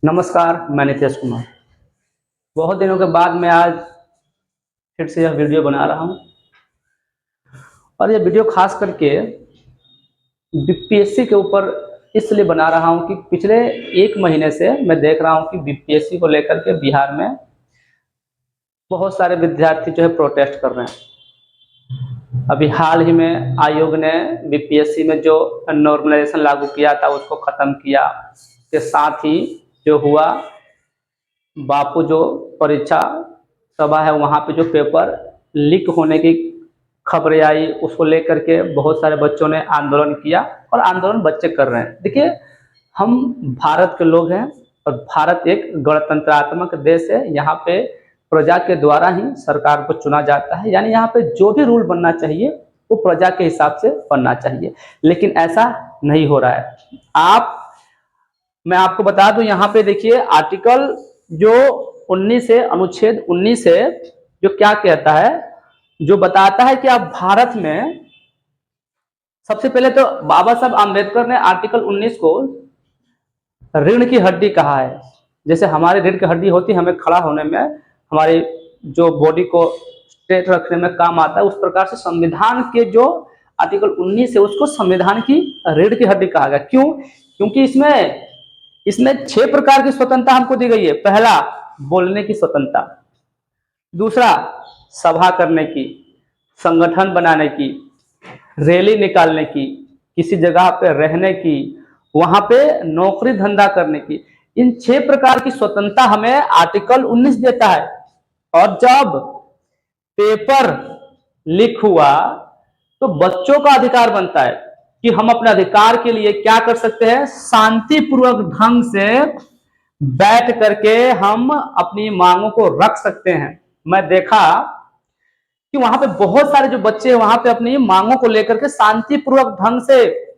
नमस्कार, मैं नितेश कुमार। बहुत दिनों के बाद मैं आज फिर से यह वीडियो बना रहा हूँ और यह वीडियो खास करके बीपीएससी के ऊपर इसलिए बना रहा हूँ कि पिछले 1 महीने से मैं देख रहा हूँ कि बीपीएससी को लेकर के बिहार में बहुत सारे विद्यार्थी जो है प्रोटेस्ट कर रहे हैं। अभी हाल ही में आयोग ने बीपीएससी में जो नॉर्मलाइजेशन लागू किया था उसको ख़त्म किया। के साथ ही जो हुआ बापू जो परीक्षा सभा है वहाँ पे जो पेपर लीक होने की खबरें आई उसको लेकर के बहुत सारे बच्चों ने आंदोलन किया और आंदोलन बच्चे कर रहे हैं। देखिए, हम भारत के लोग हैं और भारत एक गणतंत्रात्मक देश है। यहाँ पे प्रजा के द्वारा ही सरकार को चुना जाता है, यानी यहाँ पे जो भी रूल बनना चाहिए वो प्रजा के हिसाब से बनना चाहिए, लेकिन ऐसा नहीं हो रहा है। मैं आपको बता दूं, यहाँ पे देखिए आर्टिकल जो 19 है, अनुच्छेद 19 है, जो क्या कहता है, जो बताता है कि आप भारत में सबसे पहले तो बाबा साहब आम्बेडकर ने आर्टिकल 19 को रीढ़ की हड्डी कहा है। जैसे हमारी रीढ़ की हड्डी होती है, हमें खड़ा होने में, हमारी जो बॉडी को स्ट्रेट रखने में काम आता है, उस प्रकार से संविधान के जो आर्टिकल 19 है उसको संविधान की रीढ़ की हड्डी कहा गया। क्यों? क्योंकि इसमें 6 प्रकार की स्वतंत्रता हमको दी गई है। पहला, बोलने की स्वतंत्रता। दूसरा, सभा करने की, संगठन बनाने की, रैली निकालने की, किसी जगह पे रहने की, वहां पे नौकरी धंधा करने की। इन 6 प्रकार की स्वतंत्रता हमें आर्टिकल 19 देता है। और जब पेपर लीक हुआ तो बच्चों का अधिकार बनता है कि हम अपने अधिकार के लिए क्या कर सकते हैं, शांतिपूर्वक ढंग से बैठ करके हम अपनी मांगों को रख सकते हैं। मैं देखा कि वहां पे बहुत सारे जो बच्चे हैं वहां पे अपनी मांगों को लेकर के शांतिपूर्वक ढंग से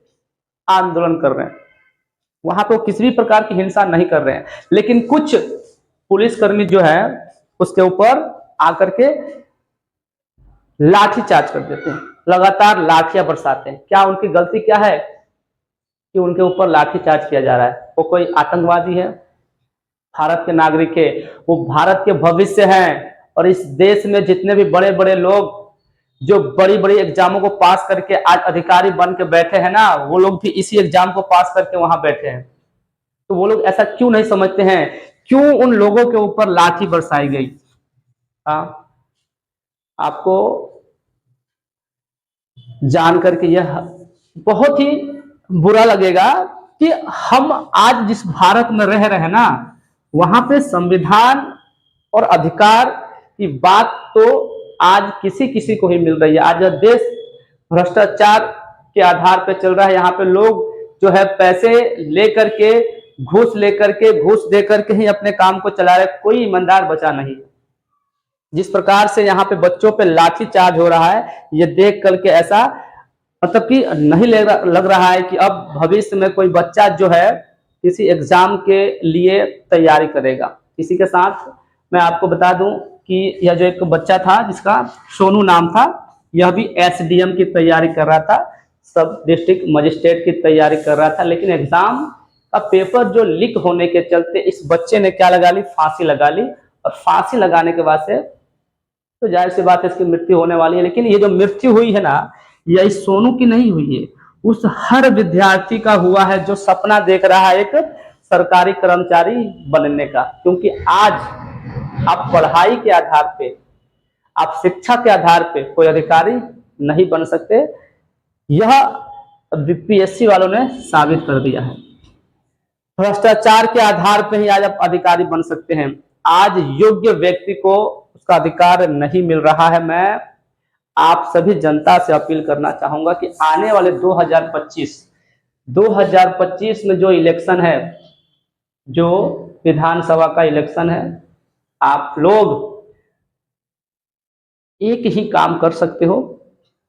आंदोलन कर रहे हैं। वहां पे वो किसी भी प्रकार की हिंसा नहीं कर रहे हैं, लेकिन कुछ पुलिसकर्मी जो है उसके ऊपर आकर के लाठी चार्ज कर देते हैं, लगातार लाठियां बरसाते हैं। क्या उनकी गलती क्या है कि उनके ऊपर लाठी चार्ज किया जा रहा है? वो कोई आतंकवादी है? भारत के नागरिक है, वो भारत के भविष्य हैं। और इस देश में जितने भी बड़े बड़े लोग जो बड़ी बड़ी एग्जामों को पास करके आज अधिकारी बन के बैठे हैं ना, वो लोग भी इसी एग्जाम को पास करके वहां बैठे हैं। तो वो लोग ऐसा क्यों नहीं समझते हैं, क्यों उन लोगों के ऊपर लाठी बरसाई गई? आपको जान करके यह बहुत ही बुरा लगेगा कि हम आज जिस भारत में रह रहे हैं ना, वहां पे संविधान और अधिकार की बात तो आज किसी किसी को ही मिल रही है। आज देश भ्रष्टाचार के आधार पे चल रहा है। यहाँ पे लोग जो है पैसे लेकर के, घूस लेकर के, घूस दे करके ही अपने काम को चला रहे, कोई ईमानदार बचा नहीं। जिस प्रकार से यहाँ पे बच्चों पे लाठी चार्ज हो रहा है, ये देख करके ऐसा मतलब कि नहीं लग रहा है कि अब भविष्य में कोई बच्चा जो है किसी एग्जाम के लिए तैयारी करेगा। इसी के साथ मैं आपको बता दूं कि यह जो एक बच्चा था जिसका सोनू नाम था, यह भी एसडीएम की तैयारी कर रहा था, सब डिस्ट्रिक्ट मजिस्ट्रेट की तैयारी कर रहा था, लेकिन एग्जाम का पेपर जो लीक होने के चलते इस बच्चे ने क्या लगा ली, फांसी लगा ली। और फांसी लगाने के बाद से तो जाहिर सी बात है इसकी मृत्यु होने वाली है। लेकिन ये जो मृत्यु हुई है ना, यह इस सोनू की नहीं हुई है, उस हर विद्यार्थी का हुआ है जो सपना देख रहा है एक सरकारी कर्मचारी बनने का। क्योंकि आज आप पढ़ाई के आधार पे, आप शिक्षा के आधार पे कोई अधिकारी नहीं बन सकते। यह बीपीएससी वालों ने साबित कर दिया है। भ्रष्टाचार के आधार पे ही आज आप अधिकारी बन सकते हैं। आज योग्य व्यक्ति को उसका अधिकार नहीं मिल रहा है। मैं आप सभी जनता से अपील करना चाहूंगा कि आने वाले 2025 में जो इलेक्शन है, जो विधानसभा का इलेक्शन है, आप लोग एक ही काम कर सकते हो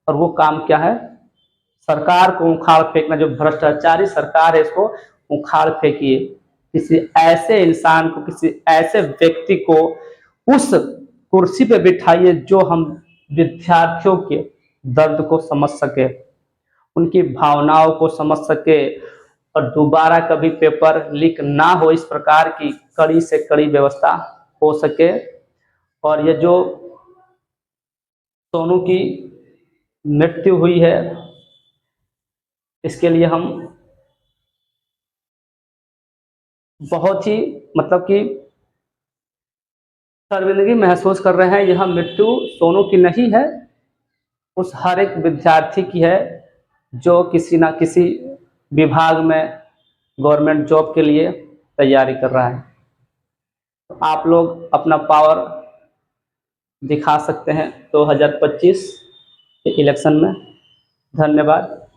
और वो काम क्या है, सरकार को उखाड़ फेंकना। जो भ्रष्टाचारी सरकार है इसको उखाड़ फेंकिए। किसी ऐसे इंसान को, किसी ऐसे व्यक्ति को उस कुर्सी पे बिठाइए जो हम विद्यार्थियों के दर्द को समझ सके, उनकी भावनाओं को समझ सके और दोबारा कभी पेपर लीक ना हो, इस प्रकार की कड़ी से कड़ी व्यवस्था हो सके। और ये जो सोनू की मृत्यु हुई है, इसके लिए हम बहुत ही मतलब कि शर्मिंदगी महसूस कर रहे हैं। यह मृत्यु सोनू की नहीं है, उस हर एक विद्यार्थी की है जो किसी ना किसी विभाग में गवर्नमेंट जॉब के लिए तैयारी कर रहा है। तो आप लोग अपना पावर दिखा सकते हैं 2025 के इलेक्शन में। धन्यवाद।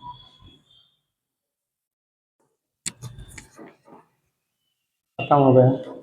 खत्म हो गया।